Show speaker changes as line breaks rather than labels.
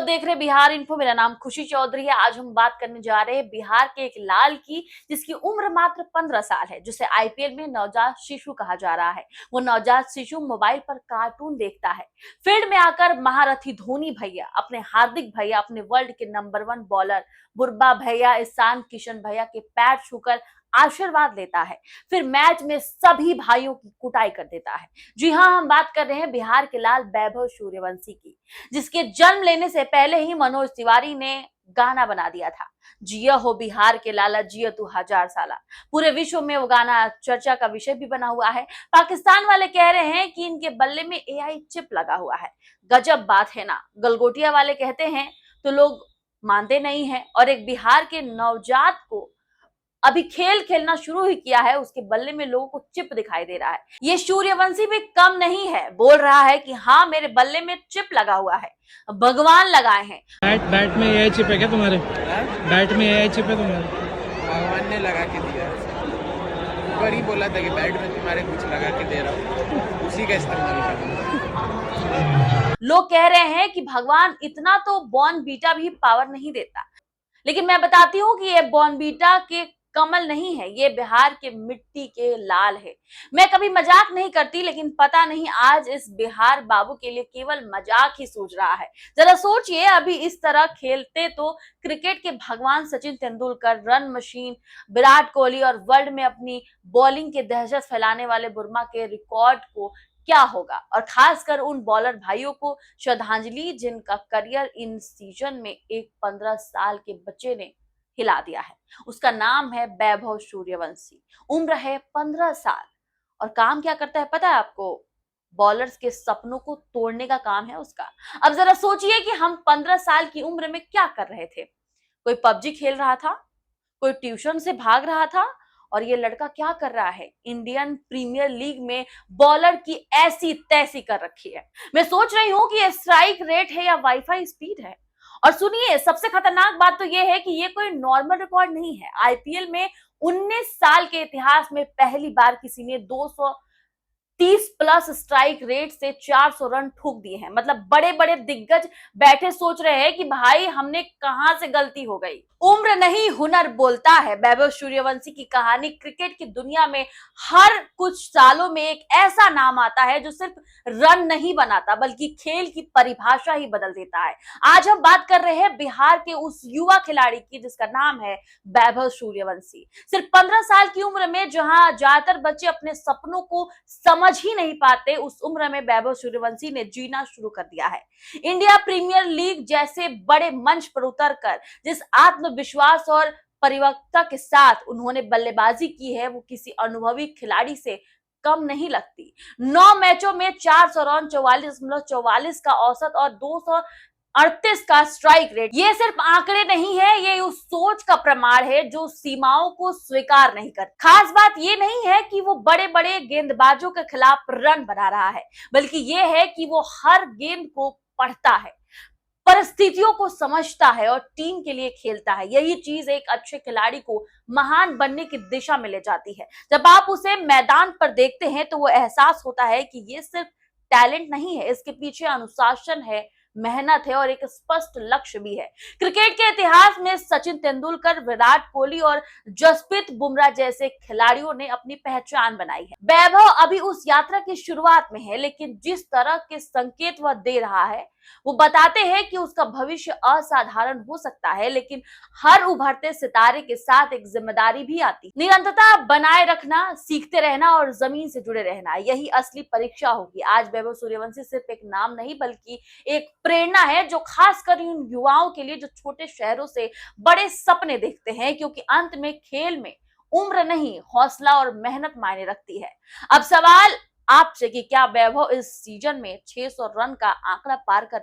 आप देख रहे हैं बिहार इन्फो। मेरा नाम खुशी चौधरी है। आज हम बात करने जा रहे हैं बिहार के एक लाल की, जिसकी उम्र मात्र 15 साल है, जिसे आईपीएल में नवजात शिशु कहा जा रहा है। वो नवजात शिशु मोबाइल पर कार्टून देखता है। फील्ड में आकर महारथी धोनी भैया, अपने हार्दिक भैया, अपने वर्ल्ड के नंबर 1 बॉलर बुर्बा भैया, ईशान किशन भैया के पैर छूकर आशीर्वाद लेता है। फिर मैच में सभी भाइयों की कुटाई कर देता है। जी हाँ, हम बात कर रहे हैं बिहार के लाल वैभव सूर्यवंशी की, जिसके जन्म लेने से पहले ही मनोज तिवारी ने गाना बना दिया था, जिया हो बिहार के लाला जिया तू 1000 साला। पूरे विश्व में वो गाना चर्चा का विषय भी बना हुआ है। पाकिस्तान वाले कह रहे हैं कि इनके बल्ले में एआई चिप लगा हुआ है। गजब बात है ना। गलगोटिया वाले कहते हैं तो लोग मानते नहीं है। और एक बिहार के नवजात को अभी खेल खेलना शुरू ही किया है, उसके बल्ले में लोगों को चिप दिखाई दे रहा है। ये सूर्यवंशी भी कम नहीं है, बोल रहा है कि हाँ मेरे बल्ले में चिप लगा हुआ है, भगवान लगाए हैं।
बैट बैट में एआई चिप है क्या तुम्हारे? बैट में एआई चिप है तुम्हारे?
भगवान ने लगा के दिया है। ऊपर ही बोला था कि बैट में तुम्हारे कुछ लगा के दे रहा हूँ, उसी का इस्तेमाल करना।
लोग कह रहे हैं कि भगवान इतना तो बॉर्नवीटा भी पावर नहीं देता, लेकिन मैं बताती हूँ कि ये बॉर्नवीटा के कमल नहीं है, ये बिहार के मिट्टी के लाल है। मैं कभी मजाक नहीं करती, लेकिन पता नहीं आज इस बिहार बाबू के लिए केवल मजाक ही सूझ रहा है। जरा सोचिए, अभी इस तरह खेलते तो क्रिकेट के भगवान सचिन तेंदुलकर, रन मशीन विराट कोहली और वर्ल्ड में अपनी बॉलिंग के दहशत फैलाने वाले बुर्मा के रिकॉर्ड को क्या होगा। और खासकर उन बॉलर भाइयों को श्रद्धांजलि जिनका करियर इन सीजन में एक 15 साल के बच्चे ने हिला दिया है। उसका नाम है वैभव सूर्यवंशी। उम्र है 15 साल और काम क्या करता है पता है आपको? बॉलर्स के सपनों को तोड़ने का काम है उसका। अब जरा सोचिए कि हम 15 साल की उम्र में क्या कर रहे थे। कोई पबजी खेल रहा था, कोई ट्यूशन से भाग रहा था, और ये लड़का क्या कर रहा है? इंडियन प्रीमियर लीग में बॉलर की ऐसी तैसी कर रखी है। मैं सोच रही हूँ कि ये स्ट्राइक रेट है या वाईफाई स्पीड है। और सुनिए, सबसे खतरनाक बात तो ये है कि ये कोई नॉर्मल रिकॉर्ड नहीं है। आईपीएल में 19 साल के इतिहास में पहली बार किसी ने 230 प्लस स्ट्राइक रेट से 400 रन ठोक दिए हैं। मतलब बड़े बड़े दिग्गज बैठे सोच रहे हैं कि भाई हमने कहां से गलती हो गई। उम्र नहीं हुनर बोलता है। वैभव सूर्यवंशी की कहानी क्रिकेट की दुनिया में हर कुछ सालों में एक ऐसा नाम आता है जो सिर्फ रन नहीं बनाता, बल्कि खेल की परिभाषा ही बदल देता है। आज हम बात कर रहे हैं बिहार के उस युवा खिलाड़ी की जिसका नाम है वैभव सूर्यवंशी। सिर्फ 15 साल की उम्र में जहां ज्यादातर बच्चे अपने सपनों को समझ ही नहीं पाते, उस उम्र में वैभव सूर्यवंशी ने जीना शुरू कर दिया है। इंडिया प्रीमियर लीग जैसे बड़े मंच पर उतरकर जिस आत्मविश्वास और परिपक्वता के साथ उन्होंने बल्लेबाजी की है, वो किसी अनुभवी खिलाड़ी से कम नहीं लगती। 9 मैचों में 400 रन, 44.44 का औसत और 238 का स्ट्राइक रेट। ये सिर्फ आंकड़े नहीं है, ये उस सोच का प्रमाण है जो सीमाओं को स्वीकार नहीं कर। खास बात ये नहीं है कि वो बड़े बड़े गेंदबाजों के खिलाफ रन बना रहा है, बल्कि ये है कि वो हर गेंद को पढ़ता है, परिस्थितियों को समझता है और टीम के लिए खेलता है। यही चीज एक अच्छे खिलाड़ी को महान बनने की दिशा में ले जाती है। जब आप उसे मैदान पर देखते हैं तो वो एहसास होता है कि ये सिर्फ टैलेंट नहीं है, इसके पीछे अनुशासन है, मेहनत है और एक स्पष्ट लक्ष्य भी है। क्रिकेट के इतिहास में सचिन तेंदुलकर, विराट कोहली और जसप्रीत बुमराह जैसे खिलाड़ियों ने अपनी पहचान बनाई है। वैभव अभी उस यात्रा की शुरुआत में है, लेकिन जिस तरह के संकेत वह दे रहा है वो बताते हैं कि उसका भविष्य असाधारण हो सकता है। लेकिन हर उभरते सितारे के साथ एक जिम्मेदारी भी आती है। निरंतरता बनाए रखना, सीखते रहना और जमीन से जुड़े रहना, यही असली परीक्षा होगी। आज वैभव सूर्यवंशी सिर्फ एक नाम नहीं, बल्कि एक प्रेरणा है, जो खासकर उन युवाओं के लिए जो छोटे शहरों से बड़े सपने देखते हैं, क्योंकि अंत में खेल में उम्र नहीं, हौसला और मेहनत मायने रखती है। अब सवाल आपसे कि क्या वैभव इस सीजन में 600 रन का आंकड़ा पार कर